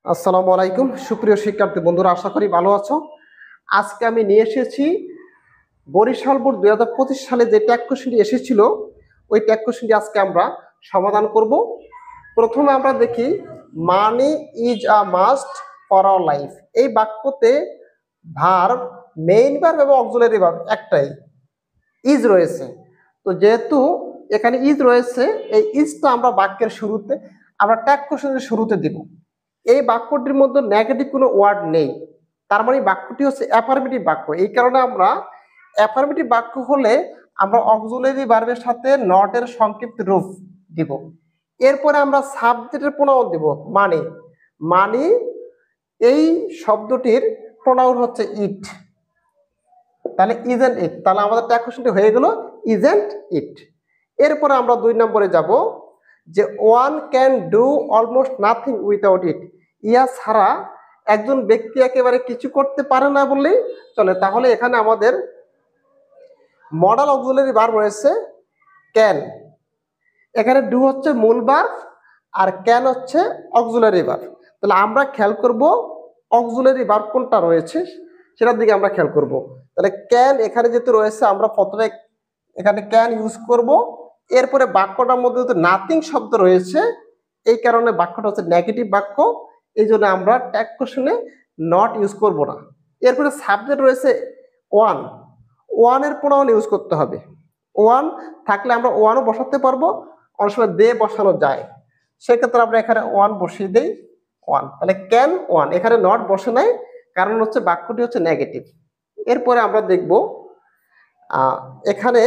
আসসালামু আলাইকুম সুপ্রিয় শিক্ষার্থী বন্ধুরা, আশা করি ভালো আছো। আজকে আমি নিয়ে এসেছি বরিশাল বোর্ড 2025 সালে যে ট্যাগ কোশ্চেনটি এসেছিল, ওই ট্যাগ কোশ্চেনটি আজকে আমরা সমাধান করব। প্রথমে আমরা দেখি, money is a must for our life. এই বাক্যতে ভার্ব, মেইন ভার্ব এবং অক্সিলারি ভার্ব একটাই, ইজ রয়েছে। তো যেহেতু এখানে ইজ রয়েছে, এই ইজটা আমরা বাক্যের শুরুতে, আমরা ট্যাগ কোশ্চেনের শুরুতে দিব। এই বাক্যটির মধ্যে নেগেটিভ কোনো ওয়ার্ড নেই, তার মানে বাক্যটি হচ্ছে অ্যাফার্মেটিভ বাক্য। এই কারণে আমরা অ্যাফার্মেটিভ বাক্য হলে আমরা অক্সিলারি ভার্বের সাথে নট এর সংক্ষিপ্ত রূপ দিব। এরপরে আমরা সাবজেক্টের প্রোনাউন দিব, মানে মানে এই শব্দটির প্রোনাউন হচ্ছে ইট, তাহলে ইজেন্ট ইট। তাহলে আমাদের ট্যাগ কোশ্চেনটি হয়ে গেল ইজেন্ট ইট। এরপরে আমরা 2 নম্বরে যাব, যে one can do almost nothing without it. ইয়া ছাড়া একজন ব্যক্তি একেবারে কিছু করতে পারে না বললেই চলে। তাহলে এখানে আমাদের মডাল অক্সিলারি ভার্ব রয়েছে ক্যান। এখানে ডু হচ্ছে মূল ভার্ব আর ক্যান হচ্ছে অক্সিলারি ভার্ব। তাহলে আমরা খেয়াল করব অক্সিলারি ভার্ব কোনটা রয়েছে সেটার দিকে আমরা খেয়াল করব। তাহলে ক্যান এখানে যেহেতু রয়েছে, আমরা প্রথমে এখানে ক্যান ইউজ করব। এরপরে বাক্যটার মধ্যে যেহেতু নাথিং শব্দ রয়েছে, এই কারণে বাক্যটা হচ্ছে নেগেটিভ বাক্য, এই জন্য আমরা ট্যাগ কোশ্চেনে নট ইউজ করব না। এরপরে সাবজেক্ট রয়েছে ওয়ান, ওয়ানের প্রোনাউন ইউজ করতে হবে। ওয়ান থাকলে আমরা ওয়ানও বসাতে পারবো, অনেক সময় দে বসানো যায়, সেক্ষেত্রে আমরা এখানে ওয়ান বসিয়ে দিই, ওয়ান। তাহলে ক্যান ওয়ান, এখানে নট বসে নাই, কারণ হচ্ছে বাক্যটি হচ্ছে নেগেটিভ। এরপরে আমরা দেখব এখানে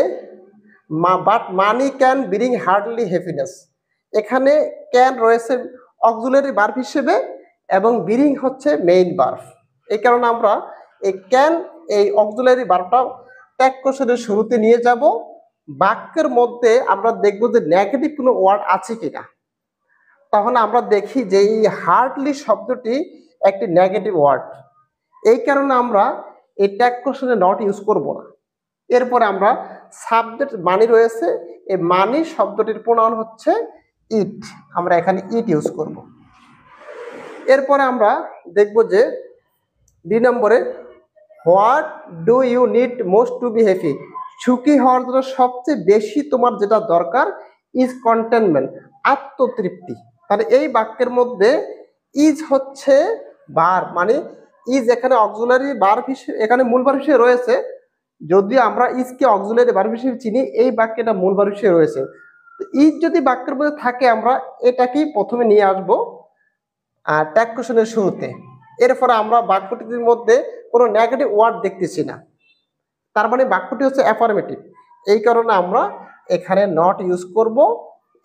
but money can bring hardly happiness. এখানে ক্যান রয়েছে অক্সিলারি ভার্ব হিসেবে এবং ব্রিং হচ্ছে মেইন ভার্ব। এই কারণে আমরা এই ক্যান, এই অক্সিলারি ভার্বটা ট্যাগ কোশ্চেনের শুরুতে নিয়ে যাব। বাক্যের মধ্যে আমরা দেখব যে নেগেটিভ কোনো ওয়ার্ড আছে কিনা। তাহলে আমরা দেখি যে এই হার্ডলি শব্দটি একটি নেগেটিভ ওয়ার্ড, এই কারণে আমরা এই ট্যাগ কোশ্চেনে নট ইউজ করব না। এরপরে আমরা সাবজেক্ট মানি রয়েছে, এই মানি শব্দটির প্রোনাউন হচ্ছে ইট, আমরা এখানে ইট ইউজ করব। এরপরে আমরা দেখব যে 2 নম্বরে, what do you need most to be happy. সুখী হওয়ার জন্য সবচেয়ে বেশি তোমার যেটা দরকার ইজ কন্টেনমেন্ট, আত্মতৃপ্তি। তাহলে এই বাক্যের মধ্যে ইজ হচ্ছে ভার্ব, মানে ইজ এখানে অক্সিলারি ভার্ব হিসেবে, এখানে মূল ভার্ব হিসেবে রয়েছে। যদি আমরা ইজকে অক্সিলারি ভার্ব হিসেবে চিনি, এই বাক্যটা মূল ভার্ব হিসেবে রয়েছে। ইজ যদি বাক্যের মধ্যে থাকে, আমরা এটাকেই প্রথমে নিয়ে আসবো ট্যাগ কোশ্চেনের শুরুতে। এরপরে আমরা বাক্যটির মধ্যে কোনো নেগেটিভ ওয়ার্ড দেখতেছি না, তার মানে বাক্যটি হচ্ছে অ্যাফার্মেটিভ, এই কারণে আমরা এখানে নট ইউজ করব।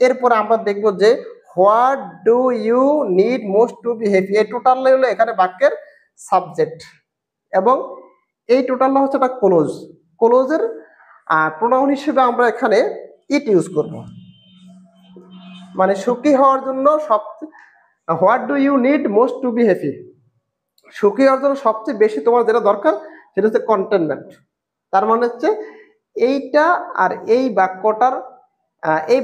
এরপরে আমরা দেখব যে what do you need most to be happy, এই টোটাল হলো এখানে বাক্যের সাবজেক্ট, এবং এই টোটালটা হচ্ছে একটা ক্লোজ। ক্লোজের প্রোনাউন হিসেবে আমরা এখানে ইট ইউজ করব, মানে সুখী হওয়ার জন্য what do you need most to be happy, সুখী হওয়ার জন্য সবচেয়ে বেশি তোমার যেটা দরকার সেটা হচ্ছে কন্টেনমেন্ট। তার মানে হচ্ছে এইটা আর এই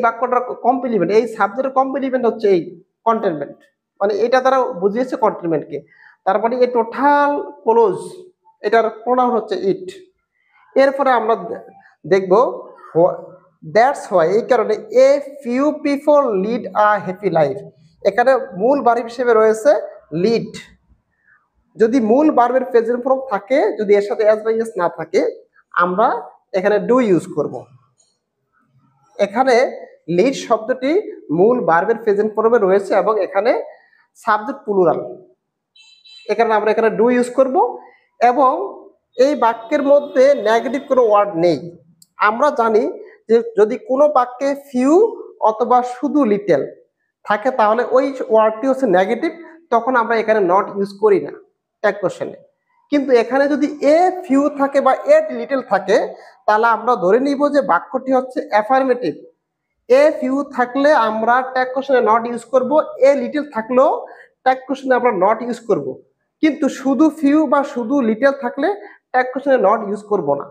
বাক্যটার কমপ্লিমেন্ট, এই সাবজেক্টের কমপ্লিমেন্ট হচ্ছে এই কন্টেনমেন্ট, মানে এটা তারা বুঝিয়েছে কন্টেনমেন্টকে। তার মানে এই টোটাল ক্লোজ, এটার প্রোনাউন হচ্ছে ইট। এরপরে আমরা দেখব দ্যাটস হোয়াই, এই কারণে a few people lead a happy life. এখানে মূল ভার্ব হিসেবে রয়েছে লিড। যদি মূল ভার্বের প্রেজেন্ট ফর্ম থাকে, যদি এর সাথে এস বাই এস না থাকে, আমরা এখানে ডু ইউজ করব। এখানে লিড শব্দটি মূল ভার্বের প্রেজেন্ট ফর্মে রয়েছে এবং এখানে সাবজেক্ট প্লুরাল, এখানে আমরা এখানে ডু ইউজ করব। এবং এই বাক্যের মধ্যে নেগেটিভ কোনো ওয়ার্ড নেই। আমরা জানি যে যদি কোনো বাক্যে ফিউ অথবা শুধু লিটেল থাকে, তাহলে ওই ওয়ার্ডটি হচ্ছে নেগেটিভ, তখন আমরা এখানে নট ইউজ করি না ট্যাগ কোশ্চেনে। কিন্তু এখানে যদি এ ফিউ থাকে বা এ লিটল থাকে, তাহলে আমরা ধরে নিব যে বাক্যটি হচ্ছে অ্যাফার্মেটিভ। এ ফিউ থাকলে আমরা ট্যাগ কোশ্চেনে নট ইউজ করব, এ লিটল থাকলেও ট্যাগ কোশ্চেনে আমরা নট ইউজ করব। কিন্তু শুধু ফিউ বা শুধু লিটল থাকলে ট্যাগ কোশ্চেনে নট ইউজ করব না।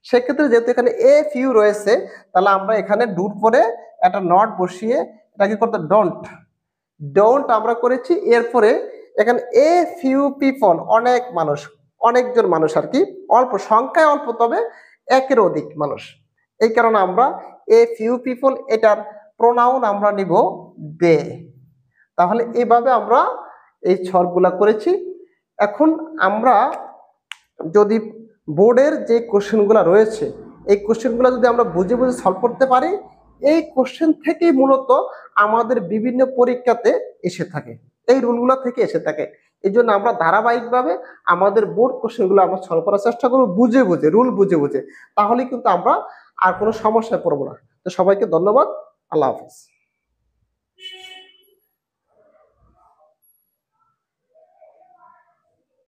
সেক্ষেত্রে যেহেতু এখানে এ ফিউ রয়েছে, তাহলে আমরা এখানে ডুর পরে একটা নট বসিয়ে এটাকে করতে ডোন্ট, ডোন্ট আমরা করেছি। এরপরে এখানে এ ফিউ পিপল অনেক মানুষ, অনেকজন মানুষ আর কি, অল্প সংখ্যায় অল্প তবে একের অধিক মানুষ। এই কারণে আমরা এ ফিউ পিপল এটার প্রোনাউন আমরা নিব দে। তাহলে এইভাবে আমরা এই ছকগুলা করেছি। এখন আমরা যদি বোর্ডের যে কোশ্চেনগুলো রয়েছে এই কোশ্চেনগুলো যদি আমরা বুঝে বুঝে সলভ করতে পারি, এই কোশ্চেন থেকেই মূলত আমাদের বিভিন্ন পরীক্ষাতে এসে থাকে, এই রুলগুলো থেকে এসে থাকে। এই জন্য আমরা ধারাবাহিকভাবে আমাদের বোর্ড কোশ্চেনগুলো আমরা সলভ করার চেষ্টা করবো বুঝে বুঝে, রুল বুঝে বুঝে। তাহলে কিন্তু আমরা আর কোনো সমস্যায় পড়বো না। তো সবাইকে ধন্যবাদ। আল্লাহ হাফিজ।